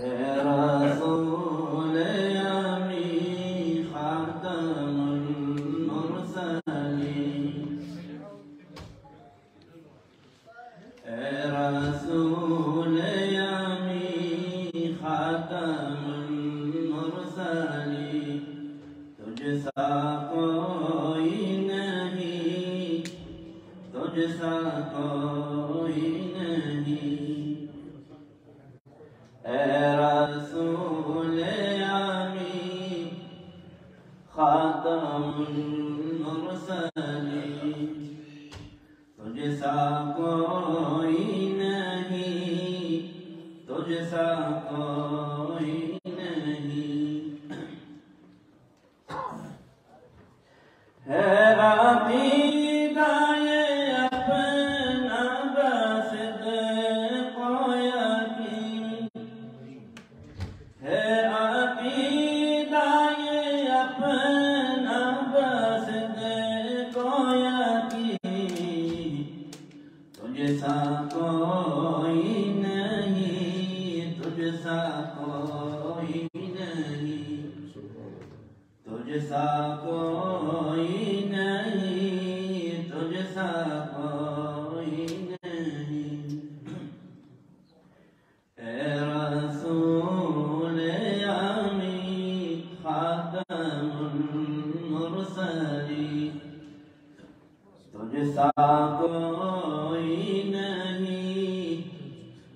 اے رسول امی خاتم المرسلین، اے رسول امی خاتم المرسلین، تجھ سا کوئی نہیں، تجھ سا کوئی نہیں، اے رسول امی خاتم المرسلین، تجھ سا کوئی نہیں، تجھ سا کوئی نہیں، ہے عقیدہ یہ اپنا بصدق و یقین، ہے عقیدہ یہ اپنا بصدق و یقین، تجھ سا کوئی نہیں، تجھ سا کوئی نہیں، تجھ سا کوئی نہیں، تجھ سا کوئی نہیں، اے رسول امی خاتم المرسلین، تجھ سا کوئی نہیں،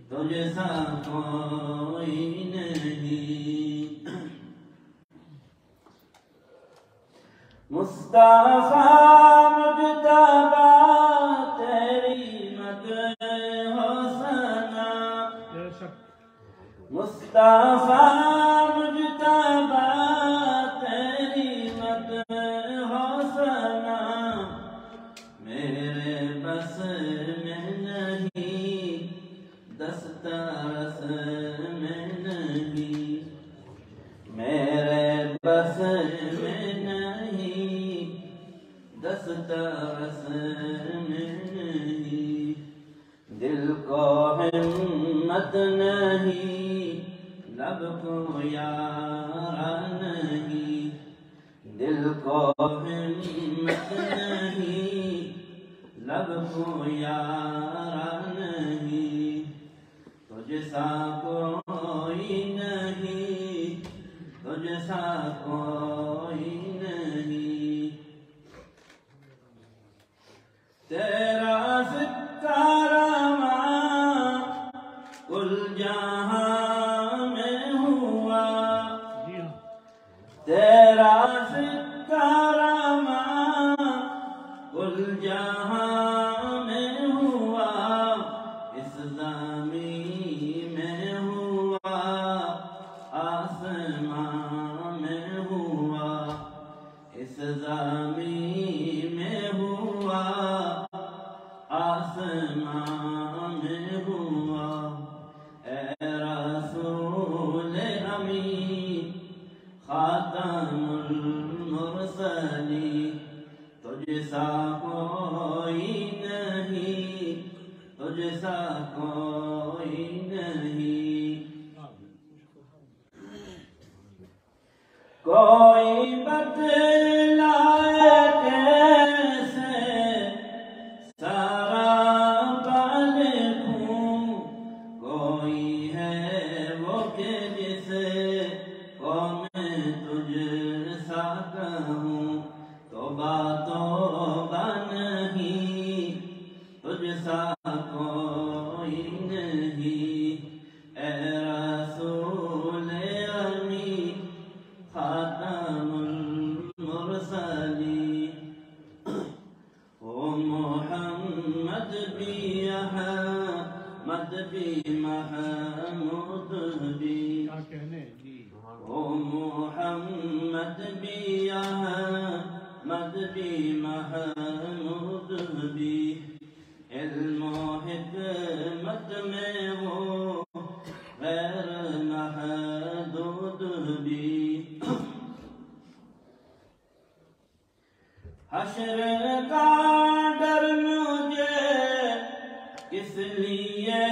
تجھ سا کوئی نہیں، مصطفیٰ مجتبیٰ تیری مدح و ثنا، مصطفیٰ مجتبیٰ تیری مدح و ثنا، میرے بس میں نہیں، دسترس میں نہیں، میرے بس میں نہیں، دسترس میں نہیں، دل کو ہمت نہیں، لب کو یار نہیں، دل کو ہمت نہیں، لب کو یار نہیں، تجھ سا کوئی نہیں، تجھ سا کوئی نہیں، تیرا سکہ رواں کل جہاں میں ہوا، تیرا سکہ رواں کل جہاں میں ہوا، اس زمین میں ہوا، آسمان میں ہوا، اس زمین میں ہوا، آسمان میں ہوا، اے رسول امی خاتم المرسلین، تجھ سا کوئی نہیں، تجھ سا کوئی نہیں، کوئی بتلائے کیسے سارا پل کھوں، کوئی ہے وہ کہ جسے کو میں تجھ سا کہوں، توبہ توبہ نہیں، تجھ سا کوئی نہیں، اے رسول امی خاتم المرسلین، او محمد بھی احمد بھی محمود بھی، او محمد بھی احمد بھی محمود بھی، علم و حکمت میں وہ غیر محدود بھی، حشر کا ڈر مجھے کس لیے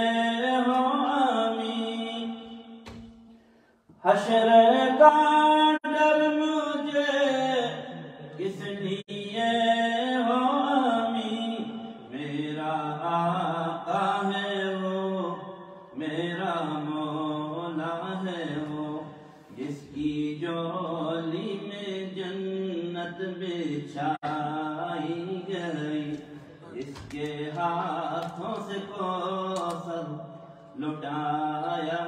ہو آمین، حشر کا ڈر مجھے اس لیے ہو آمین، میرا آقا ہے وہ، میرا مولا ہے وہ، جس کی جولی میں جنت بچھائی گئی، اس کے ہاتھوں سے کوثر لٹایا